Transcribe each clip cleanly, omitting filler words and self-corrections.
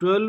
12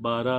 12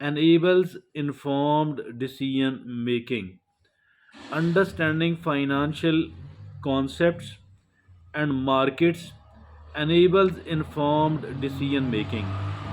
enables informed decision making. Understanding financial concepts and markets enables informed decision making.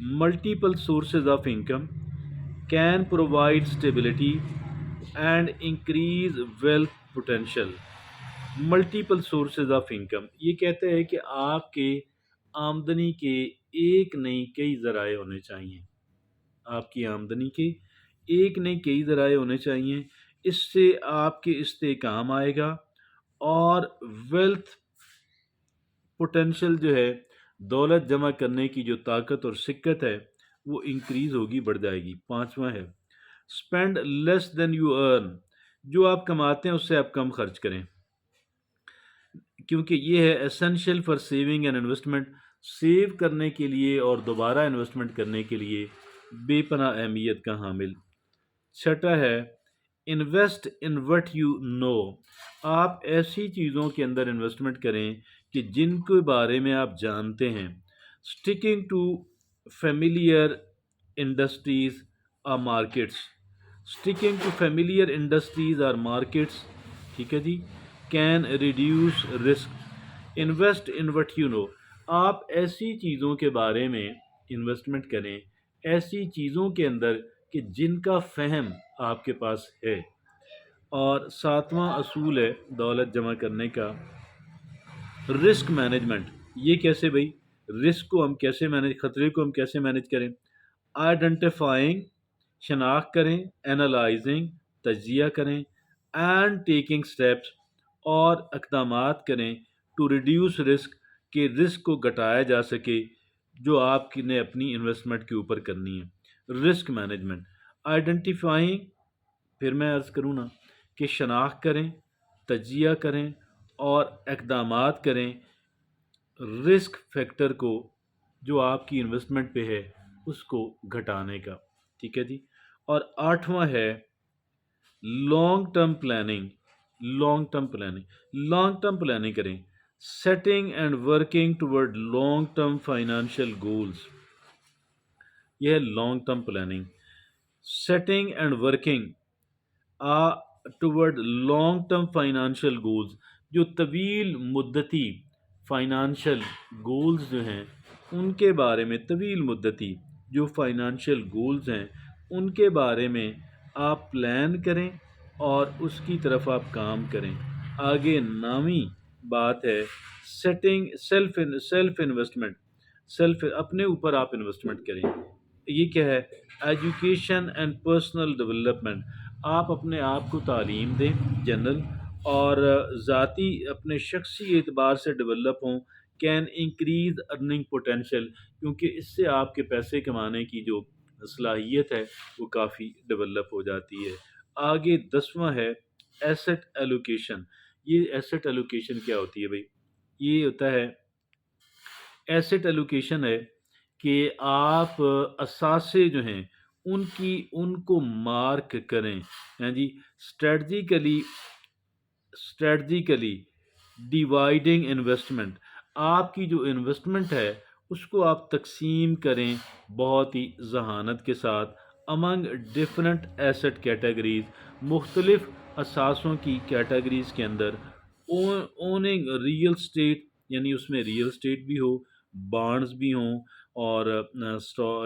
multiple sources of income, can provide stability and increase wealth potential. Multiple sources of income, یہ کہتے ہیں کہ آپ کے آمدنی کے ایک نہیں کئی ذرائع ہونے چاہیے، آپ کی آمدنی کے ایک نہیں کئی ذرائع ہونے چاہیے، اس سے آپ کے استحکام آئے گا اور ویلتھ پوٹینشل جو ہے، دولت جمع کرنے کی جو طاقت اور سکت ہے وہ انکریز ہوگی، بڑھ جائے گی۔ پانچواں ہے spend less then you earn, جو آپ کماتے ہیں اس سے آپ کم خرچ کریں، کیونکہ یہ ہے essential for saving and investment, save کرنے کے لیے اور دوبارہ انویسٹمنٹ کرنے کے لیے بے پناہ اہمیت کا حامل۔ چھٹا ہے invest in what you know, آپ ایسی چیزوں کے اندر انویسٹمنٹ کریں کہ جن کے بارے میں آپ جانتے ہیں۔ اسٹکنگ ٹو فیملیئر انڈسٹریز اور markets, sticking to familiar industries اور مارکیٹس، ٹھیک ہے جی، can reduce risk. Invest in what you know, آپ ایسی چیزوں کے بارے میں انویسٹمنٹ کریں، ایسی چیزوں کے اندر کہ جن کا فہم آپ کے پاس ہے۔ اور ساتواں اصول ہے دولت جمع کرنے کا رسک مینجمنٹ۔ یہ کیسے بھائی؟ رسک کو ہم کیسے مینج، خطرے کو ہم کیسے مینج کریں؟ آئیڈینٹیفائنگ، شناخت کریں، اینالائزنگ، تجزیہ کریں، اینڈ ٹیکنگ اسٹیپس، اور اقدامات کریں ٹو ریڈیوس رسک، کہ رسک کو گھٹایا جا سکے جو آپ نے اپنی انویسٹمنٹ کے اوپر کرنی ہے۔ رسک مینجمنٹ، آئیڈینٹیفائنگ، پھر میں عرض کروں نا کہ شناخت کریں، تجزیہ کریں اور اقدامات کریں رسک فیکٹر کو جو آپ کی انویسٹمنٹ پہ ہے اس کو گھٹانے کا، ٹھیک ہے جی۔ اور آٹھواں ہے long term planning, long term planning کریں، setting and working toward long term financial goals, یہ ہے long term planning, setting and working toward long term financial goals, جو طویل مدتی فائنانشیل گولز جو ہیں ان کے بارے میں، طویل مدتی جو فائنانشیل گولز ہیں ان کے بارے میں آپ پلان کریں اور اس کی طرف آپ کام کریں۔ آگے نامی بات ہے سیٹنگ سیلف انویسٹمنٹ، اپنے اوپر آپ انویسٹمنٹ کریں۔ یہ کیا ہے؟ ایجوکیشن اینڈ پرسنل ڈیولپمنٹ، آپ اپنے آپ کو تعلیم دیں جنرل اور ذاتی اپنے شخصی اعتبار سے ڈیولپ ہوں، کین انکریز ارننگ پوٹینشیل، کیونکہ اس سے آپ کے پیسے کمانے کی جو صلاحیت ہے وہ کافی ڈیولپ ہو جاتی ہے۔ آگے 10واں ہے ایسٹ ایلوکیشن۔ یہ ایسٹ ایلوکیشن کیا ہوتی ہے بھائی؟ یہ ہوتا ہے ایسٹ ایلوکیشن ہے کہ آپ اثاثے جو ہیں ان کو مارک کریں، ہاں جی، اسٹریٹجیکلی ڈیوائڈنگ انویسٹمنٹ، آپ کی جو انویسٹمنٹ ہے اس کو آپ تقسیم کریں بہت ہی ذہانت کے ساتھ امنگ ڈفرینٹ ایسٹ کیٹیگریز، مختلف اثاثوں کی کیٹیگریز کے اندر، اوننگ ریئل اسٹیٹ، یعنی اس میں ریئل اسٹیٹ بھی ہو، بانڈز بھی ہوں اور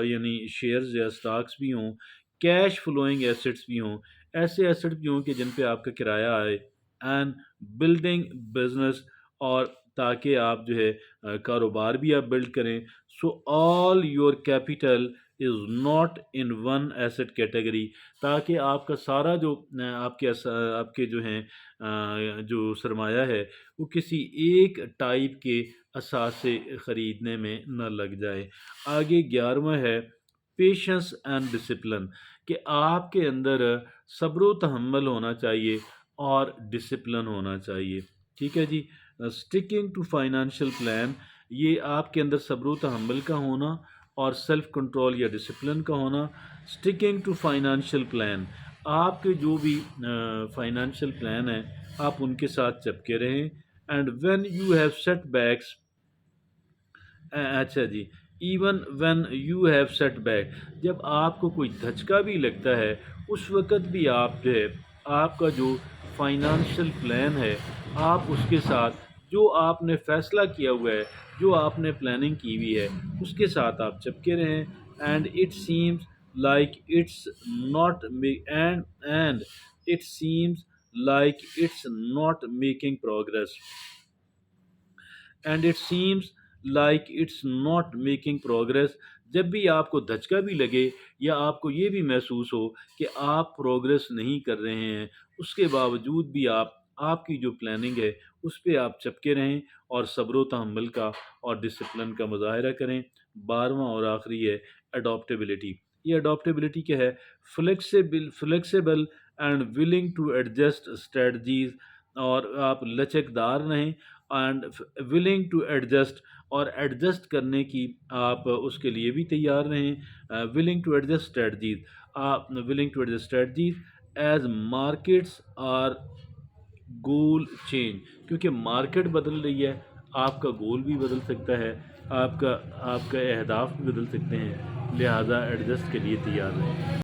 یعنی شیئرز یا سٹاکس بھی ہوں، کیش فلوئنگ ایسٹس بھی ہوں، ایسے ایسٹ بھی ہوں کہ جن پہ آپ کا کرایہ آئے، اینڈ بلڈنگ بزنس، اور تاکہ آپ جو ہے کاروبار بھی آپ بلڈ کریں۔ So all your capital is not in one asset category, تاکہ آپ کا سارا جو آپ کے جو ہیں جو سرمایہ ہے وہ کسی ایک ٹائپ کے اثاثے خریدنے میں نہ لگ جائے۔ آگے 11واں ہے پیشنس اینڈ ڈسپلن، کہ آپ کے اندر صبر و تحمل ہونا چاہیے اور ڈسپلن ہونا چاہیے، ٹھیک ہے جی۔ اسٹکنگ ٹو فائنینشیل پلان، یہ آپ کے اندر صبر و تحمل کا ہونا اور سیلف کنٹرول یا ڈسپلن کا ہونا۔ اسٹکنگ ٹو فائنینشیل پلان، آپ کے جو بھی فائنینشیل پلان ہیں آپ ان کے ساتھ چپکے رہیں۔ And when you have setbacks, اچھا جی، even when you have setback, جب آپ کو کوئی دھچکا بھی لگتا ہے اس وقت بھی آپ جو ہے آپ کا جو فائنانشیل پلان ہے آپ اس کے ساتھ جو آپ نے فیصلہ کیا ہوا ہے، جو آپ نے پلاننگ کی ہوئی ہے اس کے ساتھ آپ چپکے رہیں، and it seems like it's not and it seems like it's not making progress, and it seems like it's not making progress. جب بھی آپ کو دھچکا بھی لگے یا آپ کو یہ بھی محسوس ہو کہ آپ پروگرس نہیں کر رہے ہیں، اس کے باوجود بھی آپ کی جو پلاننگ ہے اس پہ آپ چپکے رہیں اور صبر و تحمل کا اور ڈسپلن کا مظاہرہ کریں. 12واں اور آخری ہے اڈاپٹیبلٹی. یہ اڈاپٹیبلٹی کیا ہے؟ Flexible and willing to adjust strategies. اور آپ لچک دار رہیں اینڈ ولنگ ٹو ایڈجسٹ، اور ایڈجسٹ کرنے کی آپ اس کے لیے بھی تیار رہیں. ولنگ ٹو ایڈجسٹ اسٹریٹجیز، آپ willing to adjust strategies as markets are goal change. کیونکہ مارکیٹ بدل رہی ہے، آپ کا گول بھی بدل سکتا ہے، آپ کا اہداف بھی بدل سکتے ہیں، لہٰذا ایڈجسٹ کے لیے تیار رہیں.